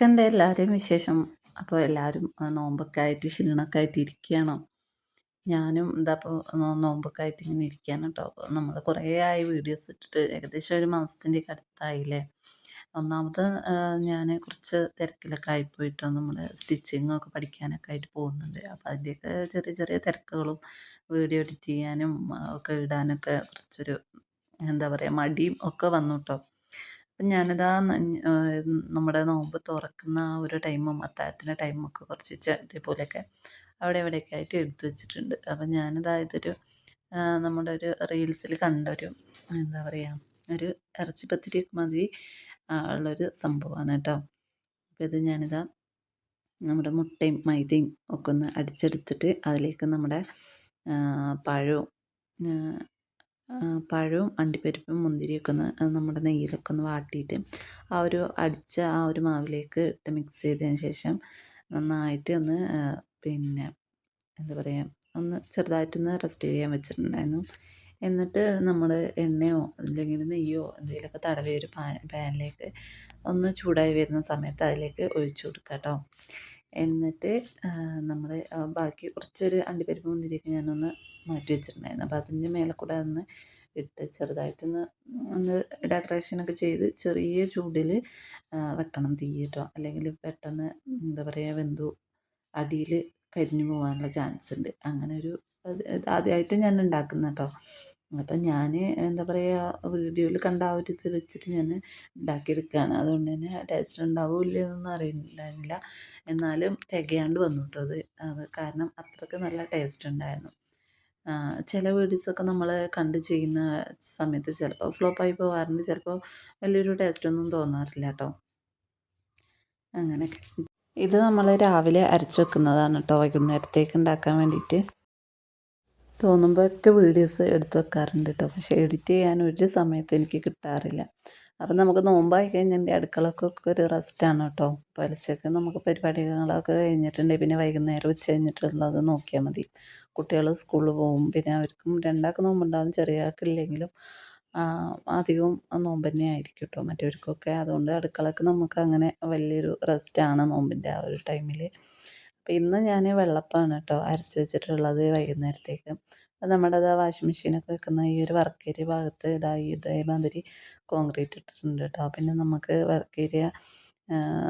എന്തൊക്കെയുണ്ട് എല്ലാവരെയും വിശേഷം? അപ്പോൾ എല്ലാവരും നോമ്പൊക്കെ ആയിട്ട് ക്ഷീണമൊക്കെ ആയിട്ട് ഇരിക്കുകയാണോ? ഞാനും ഇതാ ഇപ്പോൾ നോമ്പൊക്കെ ആയിട്ട് ഇങ്ങനെ ഇരിക്കുകയാണ് കേട്ടോ. അപ്പോൾ നമ്മൾ കുറേ ആയി വീഡിയോസ് ഇട്ടിട്ട് ഏകദേശം ഒരു മാസത്തിൻ്റെയൊക്കെ അടുത്തായില്ലേ. ഒന്നാമത് ഞാൻ കുറച്ച് തിരക്കിലൊക്കെ ആയിപ്പോയിട്ടോ. നമ്മൾ സ്റ്റിച്ചിങ്ങൊക്കെ പഠിക്കാനൊക്കെ ആയിട്ട് പോകുന്നുണ്ട്. അപ്പോൾ അതിൻ്റെയൊക്കെ ചെറിയ ചെറിയ തിരക്കുകളും വീഡിയോ എഡിറ്റ് ചെയ്യാനും ഒക്കെ ഇടാനൊക്കെ കുറച്ചൊരു എന്താ പറയുക മടിയും ഒക്കെ വന്നു കേട്ടോ. അപ്പം ഞാനിതാ നമ്മുടെ നോമ്പ് തുറക്കുന്ന ആ ഒരു ടൈമും അത്താഴത്തിൻ്റെ ടൈമൊക്കെ കുറച്ച് ഇതേപോലെയൊക്കെ അവിടെ ഇവിടെയൊക്കെ ആയിട്ട് എടുത്തു വെച്ചിട്ടുണ്ട്. അപ്പം ഞാനിതാ ഇതൊരു നമ്മുടെ ഒരു റീൽസിൽ കണ്ടൊരു എന്താ പറയുക ഒരു ഇറച്ചിപ്പത്തിരി മതി ഉള്ളൊരു സംഭവമാണ് കേട്ടോ. അപ്പോൾ ഇത് ഞാനിതാ നമ്മുടെ മുട്ടയും മൈദയും ഒക്കെ ഒന്ന് അടിച്ചെടുത്തിട്ട് അതിലേക്ക് നമ്മുടെ പഴവും പഴവും അണ്ടിപ്പരിപ്പും മുന്തിരിയൊക്കെ ഒന്ന് നമ്മുടെ നെയ്യിലൊക്കെ ഒന്ന് വാട്ടിയിട്ട് ആ ഒരു അടിച്ച ആ ഒരു മാവിലേക്ക് ഇട്ട് മിക്സ് ചെയ്തതിന് ശേഷം നന്നായിട്ട് ഒന്ന് പിന്നെ എന്താ പറയുക ഒന്ന് ചെറുതായിട്ടൊന്ന് റെസ്റ്റ് ചെയ്യാൻ വെച്ചിട്ടുണ്ടായിരുന്നു. എന്നിട്ട് നമ്മൾ എണ്ണയോ അല്ലെങ്കിൽ നെയ്യോ എന്തെങ്കിലുമൊക്കെ തടവി ഒരു പാനിലേക്ക് ഒന്ന് ചൂടായി വരുന്ന സമയത്ത് അതിലേക്ക് ഒഴിച്ചു കൊടുക്കുക കേട്ടോ. എന്നിട്ട് നമ്മൾ ബാക്കി കുറച്ചൊരു അണ്ടിപ്പരിപ്പ് മുന്തിരിയൊക്കെ ഞാനൊന്ന് മാറ്റി വെച്ചിട്ടുണ്ടായിരുന്നു. അപ്പോൾ അതിൻ്റെ മേലെ കൂടെ ഒന്ന് ഇട്ട് ചെറുതായിട്ടൊന്ന് ഒന്ന് ഡെക്കറേഷനൊക്കെ ചെയ്ത് ചെറിയ ചൂടിൽ വെക്കണം തീ കേട്ടോ. അല്ലെങ്കിൽ പെട്ടെന്ന് എന്താ പറയുക വെന്തു അടിയിൽ കരിഞ്ഞു പോകാനുള്ള ചാൻസ് ഉണ്ട്. അങ്ങനെ ഒരു ആദ്യമായിട്ട് ഞാൻ ഉണ്ടാക്കുന്ന കേട്ടോ. അപ്പം ഞാൻ എന്താ പറയുക വീഡിയോയിൽ കണ്ട ആ ഒരു ഇത് വെച്ചിട്ട് ഞാൻ ഉണ്ടാക്കിയെടുക്കുകയാണ്. അതുകൊണ്ട് തന്നെ ടേസ്റ്റ് ഉണ്ടാവുമോ ഇല്ലയോ എന്നൊന്നും അറിയുന്നുണ്ടായിരുന്നില്ല. എന്നാലും തികയാണ്ട് വന്നു കേട്ടോ അത് കാരണം അത്രയ്ക്ക് നല്ല ടേസ്റ്റ് ഉണ്ടായിരുന്നു. ചില വീഡിയോസൊക്കെ നമ്മൾ കണ്ട് ചെയ്യുന്ന സമയത്ത് ചിലപ്പോൾ ഫ്ലോപ്പായി പോകാറുണ്ട്, ചിലപ്പോൾ വലിയൊരു ടേസ്റ്റൊന്നും തോന്നാറില്ല കേട്ടോ. അങ്ങനെയൊക്കെ ഇത് നമ്മൾ രാവിലെ അരച്ച് വെക്കുന്നതാണ് കേട്ടോ, വൈകുന്നേരത്തേക്ക് ഉണ്ടാക്കാൻ വേണ്ടിയിട്ട്. തോന്നുമ്പോഴൊക്കെ വീഡിയോസ് എടുത്ത് വെക്കാറുണ്ട് കേട്ടോ. പക്ഷേ എഡിറ്റ് ചെയ്യാൻ ഒരു സമയത്ത് എനിക്ക് കിട്ടാറില്ല. അപ്പം നമുക്ക് നോമ്പായി കഴിഞ്ഞാൽ എൻ്റെ അടുക്കളക്കൊക്കെ ഒരു റെസ്റ്റാണ് കേട്ടോ. പുലർച്ചയ്ക്ക് നമുക്ക് പരിപാടികളൊക്കെ കഴിഞ്ഞിട്ടുണ്ടെങ്കിൽ പിന്നെ വൈകുന്നേരം ഉച്ച കഴിഞ്ഞിട്ടുള്ളത് നോക്കിയാൽ മതി. കുട്ടികൾ സ്കൂളിൽ പോകും, പിന്നെ അവർക്കും രണ്ടാൾക്ക് നോമ്പുണ്ടാകും, ചെറിയ ആൾക്കില്ലെങ്കിലും അധികവും നോമ്പ് തന്നെ ആയിരിക്കും കേട്ടോ മറ്റവർക്കൊക്കെ. അതുകൊണ്ട് അടുക്കളക്ക് നമുക്ക് അങ്ങനെ വലിയൊരു റെസ്റ്റാണ് നോമ്പിൻ്റെ ആ ഒരു ടൈമിൽ. അപ്പം ഇന്ന് ഞാൻ വെള്ളപ്പമാണ് കേട്ടോ അരച്ച് വെച്ചിട്ടുള്ളത് വൈകുന്നേരത്തേക്ക്. അപ്പം നമ്മുടെ വാഷിംഗ് മെഷീനൊക്കെ വെക്കുന്ന ഈ ഒരു വർക്ക് ഏരിയ ഭാഗത്ത് ഇതേമാതിരി കോൺക്രീറ്റ് ഇട്ടിട്ടുണ്ട് കേട്ടോ. പിന്നെ നമുക്ക് വർക്ക് ഏരിയ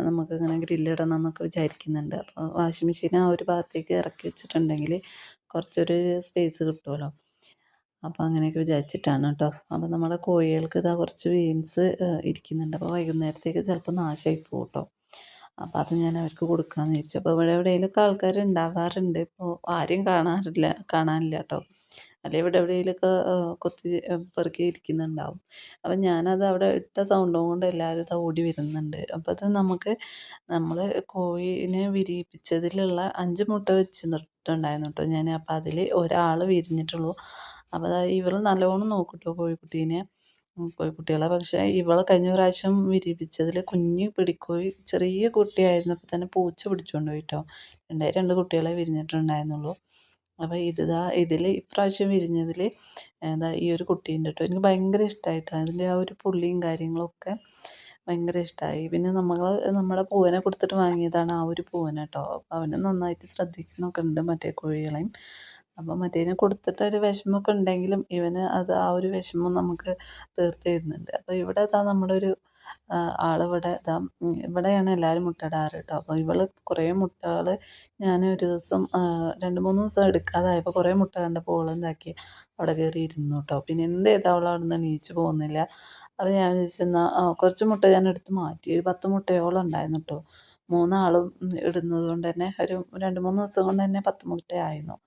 നമുക്കിങ്ങനെ ഗ്രില്ലിടണം എന്നൊക്കെ വിചാരിക്കുന്നുണ്ട്. അപ്പോൾ വാഷിംഗ് മെഷീൻ ആ ഒരു ഭാഗത്തേക്ക് ഇറക്കി വെച്ചിട്ടുണ്ടെങ്കിൽ കുറച്ചൊരു സ്പേസ് കിട്ടുമല്ലോ. അപ്പോൾ അങ്ങനെയൊക്കെ വിചാരിച്ചിട്ടാണ് കേട്ടോ. അപ്പോൾ നമ്മുടെ കോഴികൾക്ക് ഇതാ കുറച്ച് ബീൻസ് ഇരിക്കുന്നുണ്ട്. അപ്പോൾ വൈകുന്നേരത്തേക്ക് ചിലപ്പോൾ നാശമായി പോകും കേട്ടോ. അപ്പോൾ അത് ഞാൻ അവർക്ക് കൊടുക്കാമെന്ന് വിചാരിച്ചു. അപ്പോൾ ഇവിടെ എവിടെയെങ്കിലുമൊക്കെ ആൾക്കാർ ഉണ്ടാവാറുണ്ട്. ഇപ്പോൾ ആരെയും കാണാനില്ല കേട്ടോ. അല്ലെങ്കിൽ ഇവിടെ എവിടെയെങ്കിലുമൊക്കെ കൊത്തി പെറുക്കി ഇരിക്കുന്നുണ്ടാവും. അപ്പം ഞാനത് അവിടെ ഇട്ട സൗണ്ടും കൊണ്ട് എല്ലാവരും ഇത് ഓടി വരുന്നുണ്ട്. അപ്പോൾ അത് നമ്മൾ കോഴീനെ വിരിയിപ്പിച്ചതിലുള്ള 5 മുട്ട വെച്ച് നിർത്തിയിട്ടുണ്ടായിരുന്നു കേട്ടോ ഞാൻ. അപ്പോൾ അതിൽ ഒരാൾ വിരിഞ്ഞിട്ടുള്ളൂ. അപ്പോൾ ഇവൾ നല്ലോണം നോക്കും കേട്ടോ കോഴിക്കുട്ടികളെ. പക്ഷേ ഇവളെ കഴിഞ്ഞ പ്രാവശ്യം വിരിയിപ്പിച്ചതിൽ കുഞ്ഞ് പിടിക്കോഴി ചെറിയ കുട്ടിയായിരുന്നപ്പോൾ തന്നെ പൂച്ച പിടിച്ചുകൊണ്ട് പോയി കേട്ടോ. 2 കുട്ടികളെ വിരിഞ്ഞിട്ടുണ്ടായിരുന്നുള്ളൂ. അപ്പോൾ ഇതിൽ ഇപ്രാവശ്യം വിരിഞ്ഞതിൽ ഈ ഒരു കുട്ടീൻ്റെ കേട്ടോ. എനിക്ക് ഭയങ്കര ഇഷ്ടമായിട്ടോ അതിൻ്റെ ആ ഒരു പുള്ളിയും കാര്യങ്ങളൊക്കെ ഭയങ്കര ഇഷ്ടമായി. പിന്നെ നമ്മുടെ പൂവനെ കൊടുത്തിട്ട് വാങ്ങിയതാണ് ആ ഒരു പൂവൻ കേട്ടോ. അപ്പോൾ അവനെ നന്നായിട്ട് ശ്രദ്ധിക്കുന്നൊക്കെ ഉണ്ട് മറ്റേ കോഴികളെയും. അപ്പോൾ മറ്റേതിനെ കൊടുത്തിട്ടൊരു വിഷമമൊക്കെ ഉണ്ടെങ്കിലും ഇവന് അത് ആ ഒരു വിഷമം നമുക്ക് തീർത്ത് തരുന്നുണ്ട്. അപ്പോൾ ഇവിടെ നമ്മുടെ ഒരു ആളിവിടെ ഇവിടെയാണ് എല്ലാവരും മുട്ടയിടാറ് കേട്ടോ. അപ്പോൾ ഇവള് കുറേ മുട്ടകൾ ഞാൻ ഒരു ദിവസം 2-3 ദിവസം എടുക്കാതായപ്പോൾ കുറേ മുട്ട കണ്ടപ്പോൾ ഓളെന്താക്കി അവിടെ കയറി ഇരുന്നു കേട്ടോ. പിന്നെ എന്ത് ചെയ്താൽ അവൾ അവിടെ നിന്ന് എണീച്ച് പോകുന്നില്ല. അപ്പോൾ ഞാൻ വിചാരിച്ചു എന്നാൽ കുറച്ച് മുട്ട ഞാൻ എടുത്ത് മാറ്റി. ഒരു 10 മുട്ടയോളം ഉണ്ടായിരുന്നു കേട്ടോ. 3 ആളും ഇടുന്നത് കൊണ്ട് തന്നെ ഒരു 2-3 ദിവസം കൊണ്ട് തന്നെ 10 മുട്ടയായിരുന്നു.